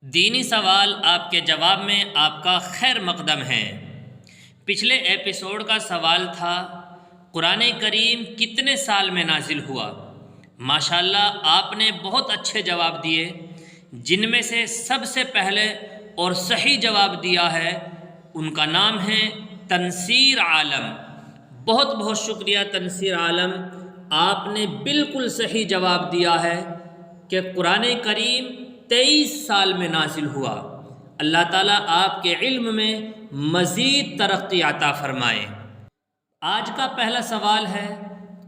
دینی سوال آپ کے جواب میں آپ کا خیر مقدم ہے۔ پچھلے ایپیسوڈ کا سوال تھا قرآن کریم کتنے سال میں نازل ہوا؟ ماشاءاللہ آپ نے بہت اچھے جواب دیے، جن میں سے سب سے پہلے اور صحیح جواب دیا ہے ان کا نام ہے تنصیر عالم۔ بہت بہت شکریہ تنصیر عالم، آپ نے بالکل صحیح جواب دیا ہے کہ قرآن کریم 23 سال میں نازل ہوا۔ اللہ تعالیٰ آپ کے علم میں مزید ترقی عطا فرمائے۔ آج کا پہلا سوال ہے،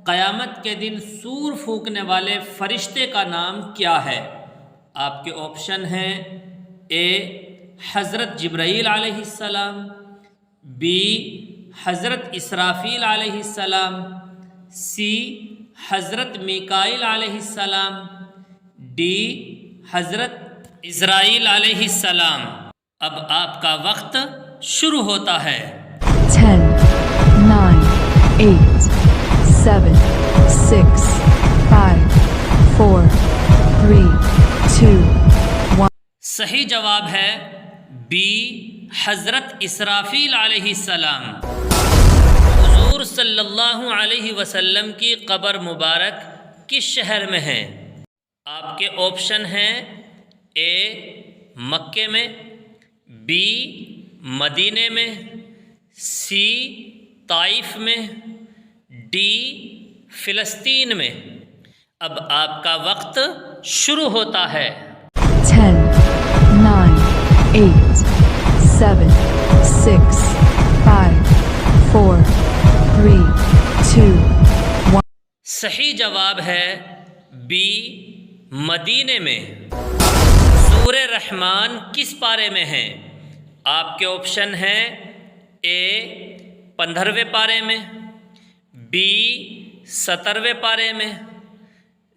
قیامت کے دن سور پھونکنے والے فرشتے کا نام کیا ہے؟ آپ کے آپشن ہیں اے حضرت جبرائیل علیہ السلام، بی حضرت اسرافیل علیہ السلام، سی حضرت میکائیل علیہ السلام، ڈی حضرت اسرائیل علیہ السلام۔ اب آپ کا وقت شروع ہوتا ہے۔ 10, 9, 8, 7, 6, 5, 4, 3, 2, 1. صحیح جواب ہے بی حضرت اسرافیل علیہ السلام۔ حضور صلی اللہ علیہ وسلم کی قبر مبارک کس شہر میں ہے؟ آپ کے آپشن ہیں اے مکے میں، بی مدینے میں، سی طائف میں، ڈی فلسطین میں۔ اب آپ کا وقت شروع ہوتا ہے۔ 10, 9, 8, 7, 6, 5, 4, 3, 2, 1. صحیح جواب ہے بی مدینے میں۔ سورہ رحمان کس پارے میں ہے؟ آپ کے آپشن ہیں اے 15ویں پارے میں، بی 17ویں پارے میں،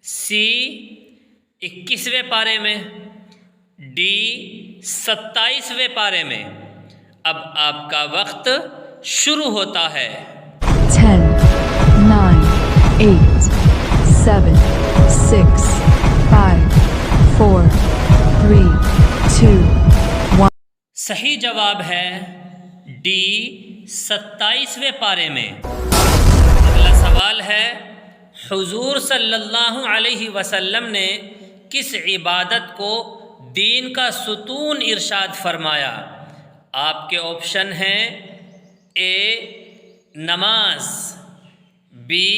سی 21ویں پارے میں، ڈی 27ویں پارے میں۔ اب آپ کا وقت شروع ہوتا ہے۔ 10, 9, 8, 7, 6, 5, 4, 3, 2, 1. صحیح جواب ہے ڈی 27ویں پارے میں۔ اگلا سوال ہے، حضور صلی اللہ علیہ وسلم نے کس عبادت کو دین کا ستون ارشاد فرمایا؟ آپ کے آپشن ہیں اے نماز، بی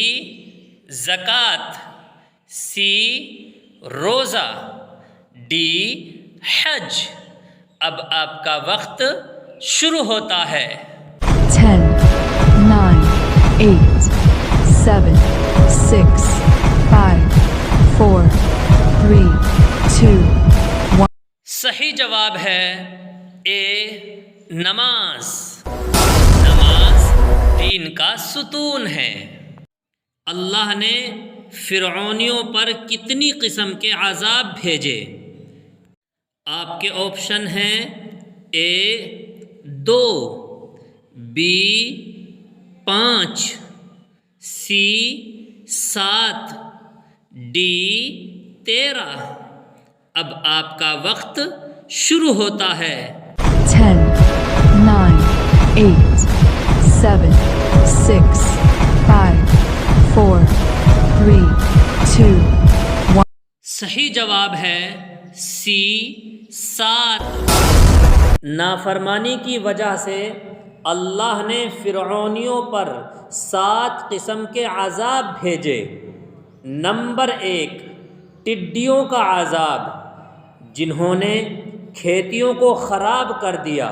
زکوٰۃ، سی روزہ، ڈی حج۔ اب آپ کا وقت شروع ہوتا ہے۔ 10, 9, 8, 7, 6, 5, 4, 3, 2, 1. صحیح جواب ہے اے نماز۔ نماز دین کا ستون ہے۔ اللہ نے فرعونیوں پر کتنی قسم کے عذاب بھیجے؟ آپ کے آپشن ہیں اے 2، بی 5، سی 7، ڈی 13۔ اب آپ کا وقت شروع ہوتا ہے۔ 10, 9, 8, 7, 6, 5, 4, 3, 2, 1. صحیح جواب ہے سی 7۔ نافرمانی کی وجہ سے اللہ نے فرعونیوں پر 7 قسم کے عذاب بھیجے۔ نمبر 1، ٹڈیوں کا عذاب، جنہوں نے کھیتیوں کو خراب کر دیا۔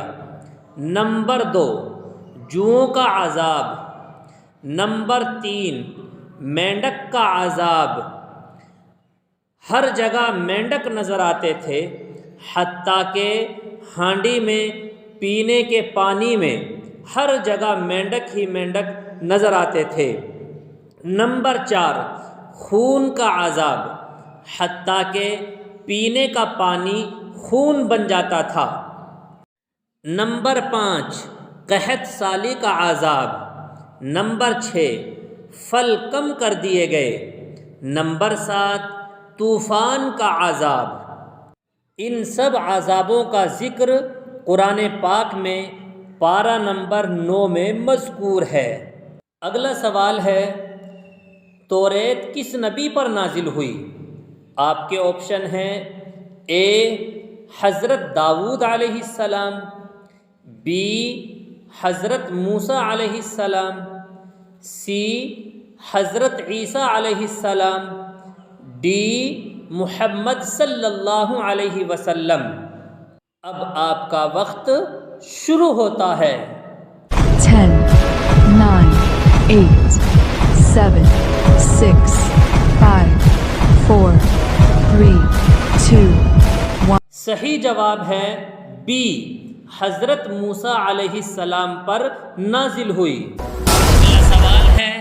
نمبر 2، جوؤں کا عذاب۔ نمبر 3، مینڈک کا عذاب۔ ہر جگہ مینڈک نظر آتے تھے، حتیٰ کہ ہانڈی میں، پینے کے پانی میں، ہر جگہ مینڈک ہی مینڈک نظر آتے تھے۔ نمبر 4، خون کا عذاب، حتیٰ کہ پینے کا پانی خون بن جاتا تھا۔ نمبر 5، قحط سالی کا عذاب۔ نمبر 6، پھل کم کر دیے گئے۔ نمبر 7، طوفان کا عذاب۔ ان سب عذابوں کا ذکر قرآن پاک میں پارہ نمبر 9 میں مذکور ہے۔ اگلا سوال ہے، توریت کس نبی پر نازل ہوئی؟ آپ کے آپشن ہیں اے حضرت داؤد علیہ السلام، بی حضرت موسیٰ علیہ السلام، سی حضرت عیسیٰ علیہ السلام، ڈی محمد صلی اللہ علیہ وسلم۔ اب آپ کا وقت شروع ہوتا ہے۔ 10, 9, 8, 7, 6, 5, 4, 3, 2, 1۔ صحیح جواب ہے بی، حضرت موسیٰ علیہ السلام پر نازل ہوئی۔ اگلا سوال ہے،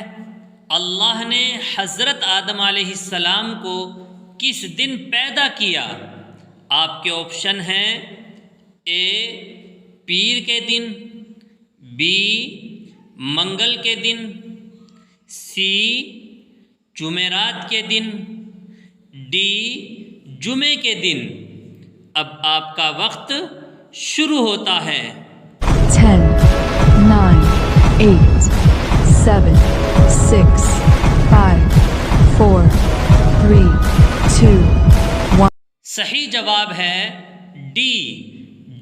اللہ نے حضرت آدم علیہ السلام کو کس دن پیدا کیا؟ آپ کے آپشن ہیں اے پیر کے دن، بی منگل کے دن، سی جمعرات کے دن، ڈی جمعے کے دن۔ اب آپ کا وقت شروع ہوتا ہے۔ 10, 9, 8, 7, 6, 5, 4, 3, 2, 1۔ صحیح جواب ہے ڈی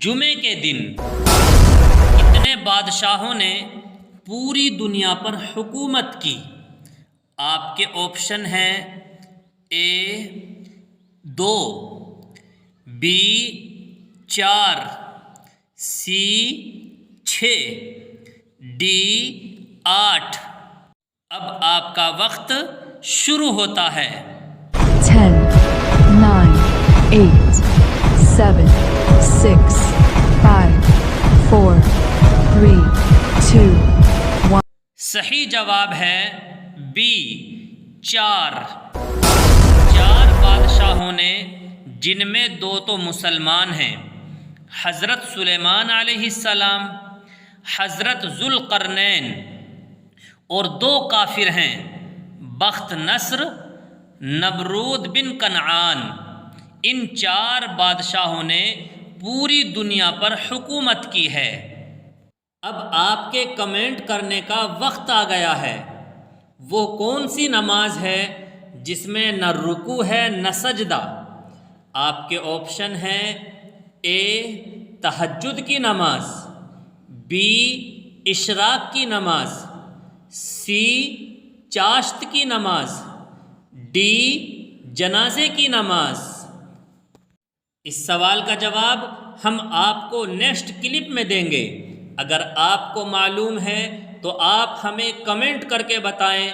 جمعے کے دن۔ کتنے بادشاہوں نے پوری دنیا پر حکومت کی؟ آپ کے آپشن ہیں اے 2، بی 4، سی 6، ڈی 8۔ اب آپ کا وقت شروع ہوتا ہے۔ 10, 9, 8, 7, 6, 5, 4, 3, 2, 1۔ صحیح جواب ہے بی 4۔ 4 بادشاہوں نے، جن میں 2 تو مسلمان ہیں، حضرت سلیمان علیہ السلام، حضرت ذوالقرنین، اور 2 کافر ہیں، بخت نصر، نمرود بن کنعان۔ ان 4 بادشاہوں نے پوری دنیا پر حکومت کی ہے۔ اب آپ کے کمنٹ کرنے کا وقت آ گیا ہے۔ وہ کون سی نماز ہے جس میں نہ رکوع ہے نہ سجدہ؟ آپ کے آپشن ہیں اے تہجد کی نماز، بی اشراق کی نماز، سی چاشت کی نماز، ڈی جنازے کی نماز۔ اس سوال کا جواب ہم آپ کو نیکسٹ کلپ میں دیں گے۔ اگر آپ کو معلوم ہے تو آپ ہمیں کمنٹ کر کے بتائیں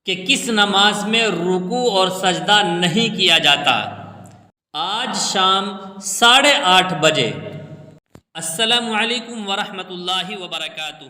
کہ کس نماز میں رکوع اور سجدہ نہیں کیا جاتا۔ آج شام 8:30 بجے۔ السلام علیکم ورحمۃ اللہ وبرکاتہ۔